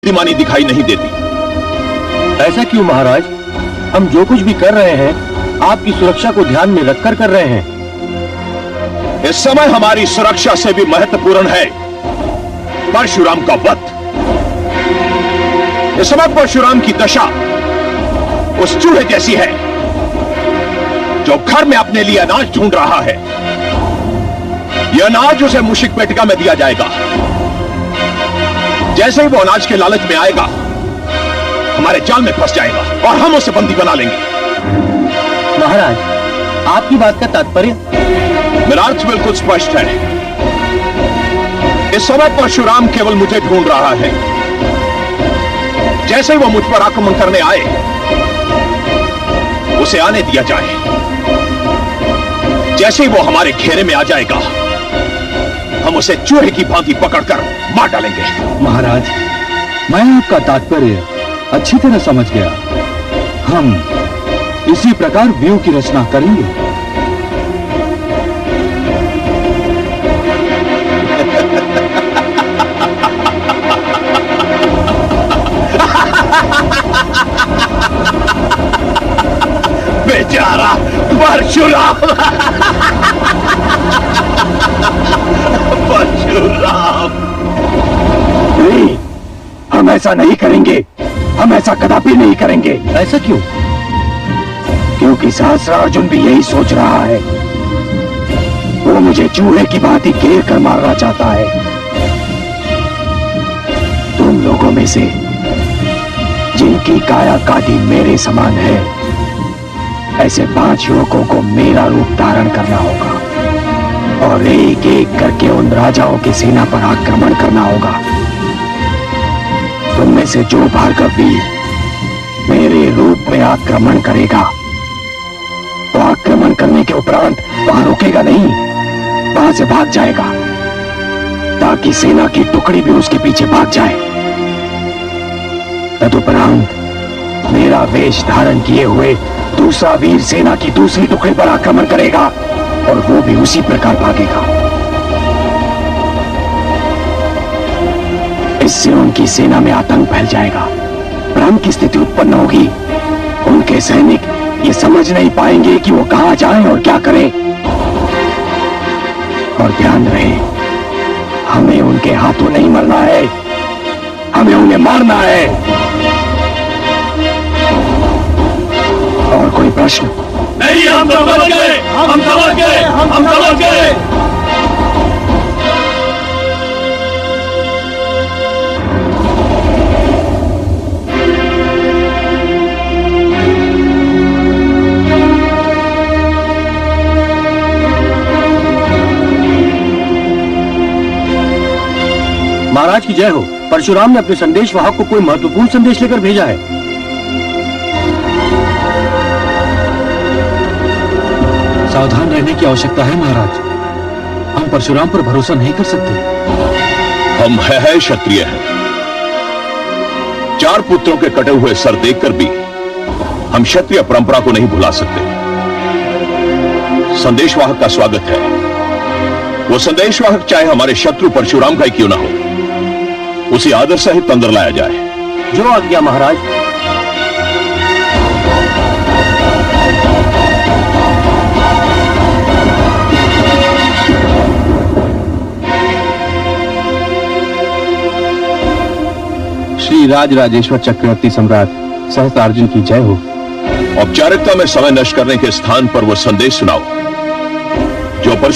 बुद्धिमानी दिखाई नहीं देती। ऐसा क्यों महाराज? हम जो कुछ भी कर रहे हैं आपकी सुरक्षा को ध्यान में रखकर कर रहे हैं। इस समय हमारी सुरक्षा से भी महत्वपूर्ण है परशुराम का वध। इस समय परशुराम की दशा उस चूहे जैसी है जो घर में अपने लिए अनाज ढूंढ रहा है। यह अनाज उसे मूषिक पेटिका में दिया जाएगा। जैसे ही वो अनाज के लालच में आएगा हमारे जाल में फंस जाएगा और हम उसे बंदी बना लेंगे। महाराज, आपकी बात का तात्पर्य? मेरा अर्थ बिल्कुल स्पष्ट है। इस समय परशुराम केवल मुझे ढूंढ रहा है। जैसे ही वो मुझ पर आक्रमण करने आए उसे आने दिया जाए। जैसे ही वो हमारे घेरे में आ जाएगा हम उसे चूहे की भांति पकड़कर मार डालेंगे। महाराज, मैं आपका तात्पर्य अच्छी तरह समझ गया। हम इसी प्रकार व्यूह की रचना करेंगे। बेचारा परशुराम। परशुराम, नहीं, हम ऐसा नहीं करेंगे। हम ऐसा कदापि नहीं करेंगे। ऐसा क्यों? क्योंकि सहस्त्रार्जुन भी यही सोच रहा है। वो मुझे चूहे की भांति घेर कर मारना चाहता है। तुम लोगों में से जिनकी काया काटी मेरे समान है, ऐसे 5 युवकों को मेरा रूप धारण करना होगा और एक एक करके उन राजाओं की सेना पर आक्रमण करना होगा। तुम में से जो भार्गव वीर मेरे रूप में आक्रमण करेगा तो आक्रमण करने के उपरांत वहां रुकेगा नहीं, वहां से भाग जाएगा ताकि सेना की टुकड़ी भी उसके पीछे भाग जाए। तदुपरांत मेरा वेश धारण किए हुए दूसरा वीर सेना की दूसरी टुकड़ी पर आक्रमण करेगा और वो भी उसी प्रकार भागेगा। इससे उनकी सेना में आतंक फैल जाएगा, भ्रम की स्थिति उत्पन्न होगी। उनके सैनिक ये समझ नहीं पाएंगे कि वो कहां जाएं और क्या करें। और ध्यान रहे, हमें उनके हाथों नहीं मरना है, हमें उन्हें मारना है। और कोई प्रश्न? नहीं, हम समझ गए, हम समझ गए, हम समझ गए। महाराज की जय हो। परशुराम ने अपने संदेश वाहक को कोई महत्वपूर्ण संदेश लेकर भेजा है। सावधान रहने की आवश्यकता है महाराज। हम परशुराम पर भरोसा नहीं कर सकते। हम है क्षत्रिय हैं। 4 पुत्रों के कटे हुए सर देखकर भी हम क्षत्रिय परंपरा को नहीं भुला सकते। संदेशवाहक का स्वागत है। वो संदेशवाहक चाहे हमारे शत्रु परशुराम का ही क्यों ना हो, उसे आदर सहित अंदर लाया जाए। जो आज्ञा महाराज। श्री राजराजेश्वर चक्रवर्ती सम्राट सहस्त्रार्जुन की जय हो। औपचारिकता में समय नष्ट करने के स्थान पर वो संदेश सुनाओ जो परशुराम